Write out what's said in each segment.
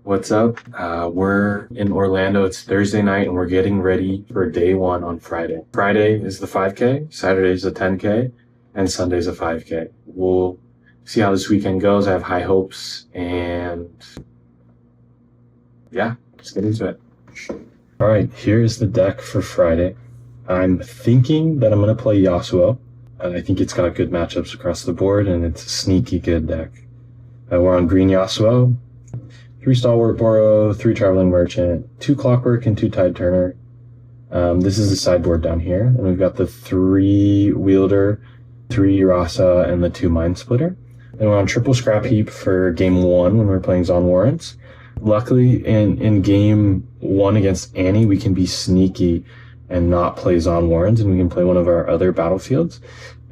What's up? We're in Orlando. It's Thursday night and we're getting ready for day one on Friday. Friday is the 5K, Saturday is the 10K, and Sunday's a 5K. We'll see how this weekend goes. I have high hopes and yeah, let's get into it. All right, here's the deck for Friday. I'm thinking that I'm going to play Yasuo. I think it's got good matchups across the board and it's a sneaky good deck. We're on green Yasuo. 3 Stalwart Boro, 3 Traveling Merchant, 2 Clockwork, and 2 Tide Turner. This is the sideboard down here. And we've got the 3 Wielder, 3 Rasa, and the 2 Mind Splitter. And we're on triple Scrap Heap for game 1 when we're playing Zon Warrants. Luckily, in game 1 against Annie, we can be sneaky and not play Zon Warrants, and we can play one of our other battlefields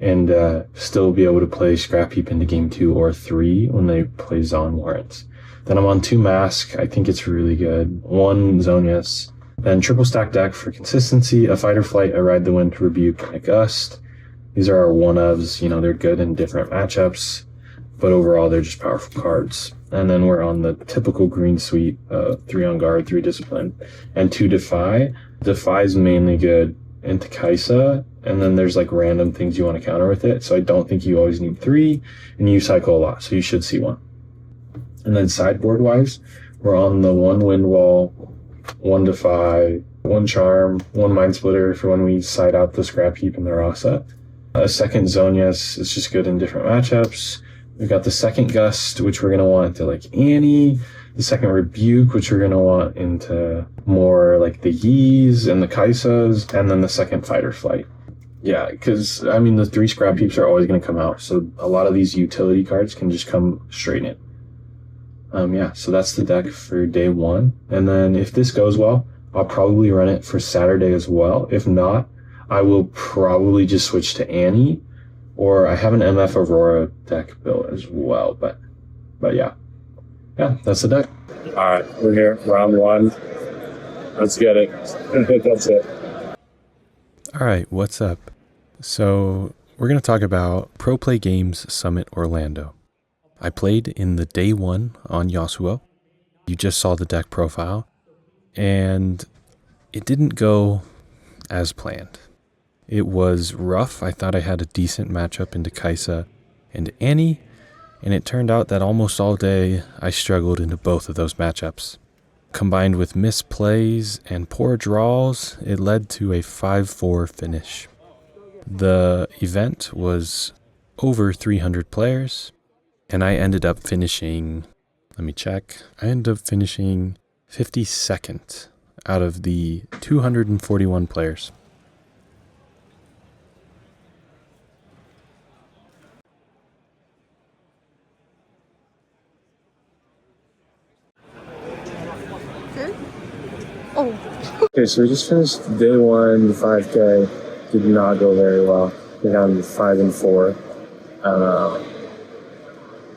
and still be able to play Scrap Heap into game 2 or 3 when they play Zon Warrants. Then I'm on 2 Mask. I think it's really good. 1 Zonius. Then triple stack deck for consistency, a Fight or Flight, a Ride the Wind, Rebuke, and a Gust. These are our one-ofs. You know, they're good in different matchups, but overall they're just powerful cards. And then we're on the typical green suite, 3 on guard, 3 discipline, and 2 Defy. Defy is mainly good into Kaisa, and then there's like random things you want to counter with it. So I don't think you always need 3, and you cycle a lot, so you should see 1. And then sideboard wise, we're on the 1 Wind Wall, 1 Defy, 1 Charm, 1 Mind Splitter for when we side out the Scrap Heap and the Rasa. A 2nd Zonius is just good in different matchups. We've got the 2nd Gust, which we're going to want into like Annie. The 2nd Rebuke, which we're going to want into more like the Yees and the Kaisas. And then the 2nd Fight or Flight. Yeah, because, I mean, the 3 Scrap Heaps are always going to come out. So a lot of these utility cards can just come straight in. Yeah, so that's the deck for day 1. And then if this goes well, I'll probably run it for Saturday as well. If not, I will probably just switch to Annie, or I have an MF Aurora deck built as well. But yeah, that's the deck. All right, we're here, round 1. Let's get it. That's it. All right, what's up? So we're going to talk about Pro Play Games Summit Orlando. I played in the day 1 on Yasuo. You just saw the deck profile, and it didn't go as planned. It was rough. I thought I had a decent matchup into Kaisa and Annie, and it turned out that almost all day I struggled into both of those matchups. Combined with misplays and poor draws, it led to a 5-4 finish. The event was over 300 players, and I ended up finishing, I ended up finishing 52nd out of the 241 players. Okay, so we just finished day 1, the 5K. Did not go very well. We got 5 and 4.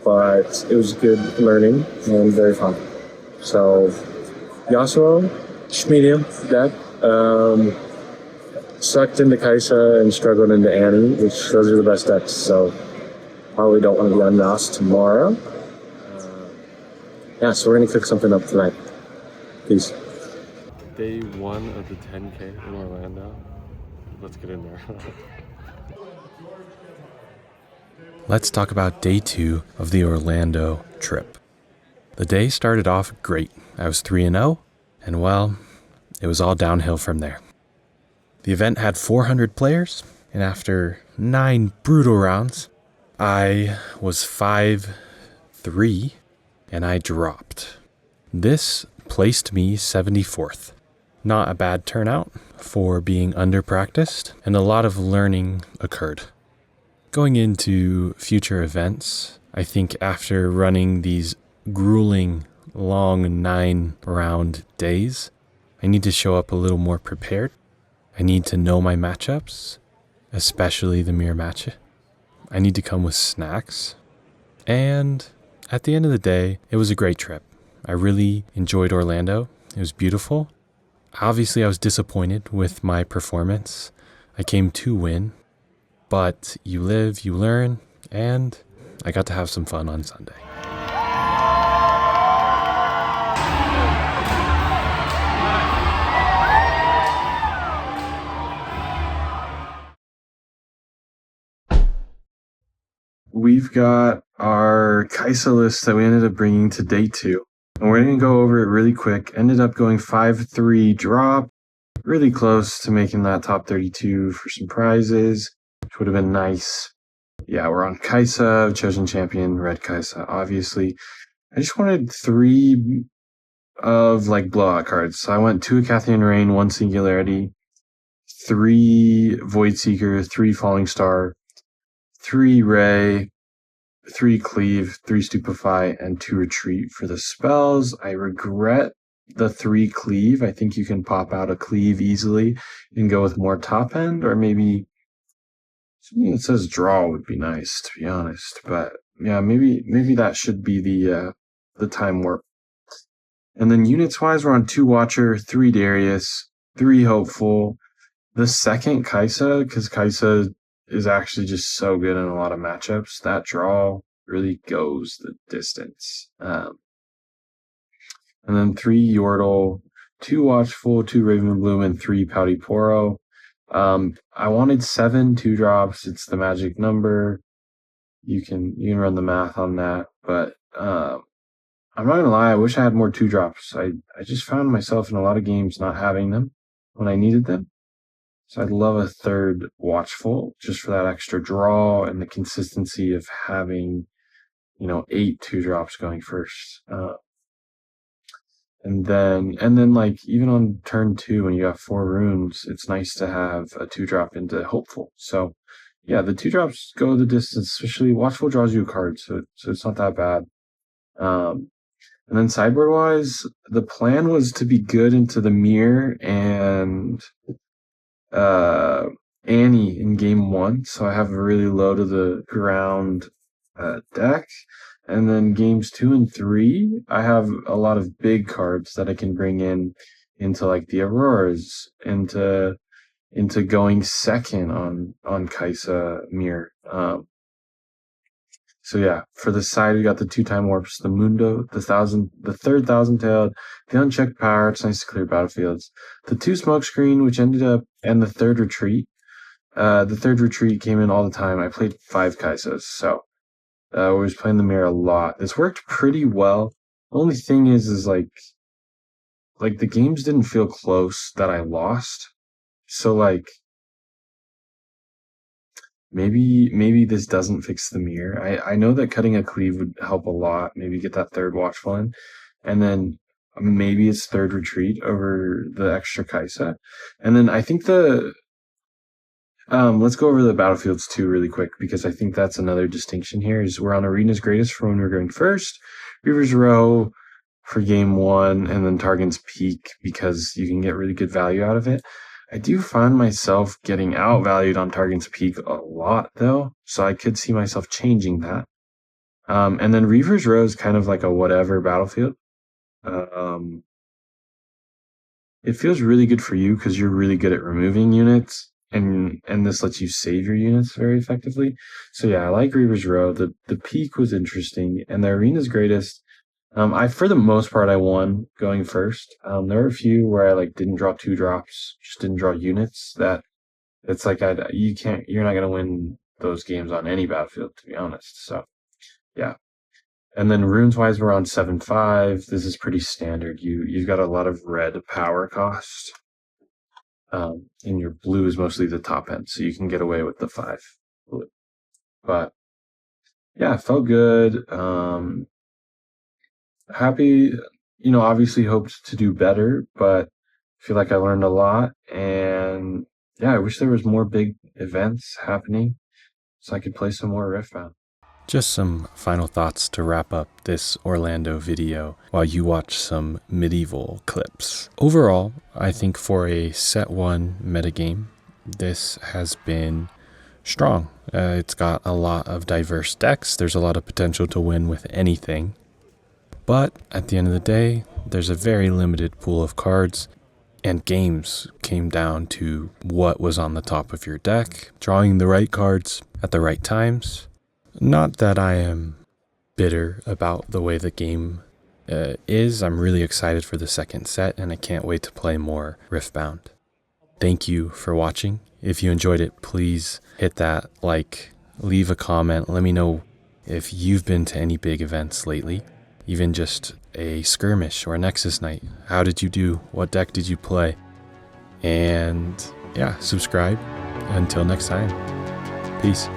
But it was good learning and very fun. So, Yasuo, medium deck. Sucked into Kaisa and struggled into Annie, which those are the best decks. So, probably don't want to be on Nas tomorrow. Yeah, so we're going to cook something up tonight. Peace. Day 1 of the 10K in Orlando. Let's get in there. Let's talk about day 2 of the Orlando trip. The day started off great. I was 3-0, and well, it was all downhill from there. The event had 400 players, and after 9 brutal rounds, I was 5-3, and I dropped. This placed me 74th. Not a bad turnout for being under-practiced, and a lot of learning occurred. Going into future events, I think after running these grueling, long 9-round days, I need to show up a little more prepared. I need to know my matchups, especially the mirror match. I need to come with snacks. And at the end of the day, it was a great trip. I really enjoyed Orlando. It was beautiful. Obviously, I was disappointed with my performance. I came to win. But you live, you learn, and I got to have some fun on Sunday. we've got our Kaisa list that we ended up bringing to day 2. And we're going to go over it really quick. Ended up going 5-3 drop, really close to making that top 32 for some prizes, which would have been nice. Yeah, we're on Kaisa, chosen champion, red Kaisa, obviously. I just wanted 3 of like blowout cards. So I went 2 Cathian Rain, 1 Singularity, 3 Void Seeker, 3 Falling Star, 3 Ray, 3 Cleave, 3 Stupefy, and 2 Retreat for the spells. I regret the 3 Cleave. I think you can pop out a Cleave easily and go with more top end, or maybe something that says draw would be nice, to be honest. But yeah, maybe that should be the time warp. And then units wise, we're on 2 Watcher, 3 Darius, 3 Hopeful. The second Kaisa, because Kaisa is actually just so good in a lot of matchups. That draw really goes the distance. And then 3 Yordle, 2 Watchful, 2 Ravenbloom, and 3 Pouty Poro. I wanted 7 2-drops. It's the magic number. You can run the math on that, but I'm not gonna lie, I wish I had more 2-drops. I just found myself in a lot of games not having them when I needed them. So I'd love a 3rd Watchful just for that extra draw and the consistency of having, 8 2-drops going first. And then like even on turn 2 when you have 4 runes, it's nice to have a 2-drop into Hopeful. So yeah, the 2-drops go the distance, especially Watchful draws you a card, so it's not that bad. And then sideboard wise, the plan was to be good into the Mirror and Annie in game 1, so I have a really low to the ground deck. And then games 2 and 3, I have a lot of big cards that I can bring into like the Auroras, into going second on Kaisa Mirror. So yeah, for the side we got the 2-time warps, the Mundo, the 3rd Thousand-Tailed, the Unchecked Power. It's nice to clear battlefields. The 2 Smokescreen, which ended up, and the 3rd Retreat. The 3rd Retreat came in all the time. I played 5 Kaisas, so I was playing the Mirror a lot. This worked pretty well. The only thing is like the games didn't feel close that I lost. So like maybe this doesn't fix the Mirror. I know that cutting a Cleave would help a lot. Maybe get that 3rd Watchful in, and then maybe it's 3rd Retreat over the extra Kaisa. And then I think let's go over the battlefields too really quick, because I think that's another distinction here is we're on Arena's Greatest for when we're going first, Reaver's Row for game 1, and then Targon's Peak because you can get really good value out of it. I do find myself getting outvalued on Targon's Peak a lot though, so I could see myself changing that. And then Reaver's Row is kind of like a whatever battlefield. It feels really good for you because you're really good at removing units, and this lets you save your units very effectively. So yeah, I like Reaver's Row. The Peak was interesting, and the Arena's Greatest. For the most part, I won going first. There were a few where I like didn't draw 2-drops, just didn't draw units. That it's like you're not gonna win those games on any battlefield, to be honest. So yeah. And then runes wise, we're on 7-5. This is pretty standard. You've got a lot of red power cost. And your blue is mostly the top end, so you can get away with the 5 blue. But yeah, it felt good. Happy, obviously hoped to do better, but I feel like I learned a lot. And yeah, I wish there was more big events happening so I could play some more Riftbound. Just some final thoughts to wrap up this Orlando video while you watch some medieval clips. Overall, I think for a set 1 metagame, this has been strong. It's got a lot of diverse decks. There's a lot of potential to win with anything. But at the end of the day, there's a very limited pool of cards, and games came down to what was on the top of your deck, drawing the right cards at the right times. Not that I am bitter about the way the game is. I'm really excited for the second set, and I can't wait to play more Riftbound. Thank you for watching. If you enjoyed it, please hit that like, leave a comment, let me know if you've been to any big events lately, even just a skirmish or a Nexus night. How did you do? What deck did you play? And yeah, subscribe. Until next time, peace.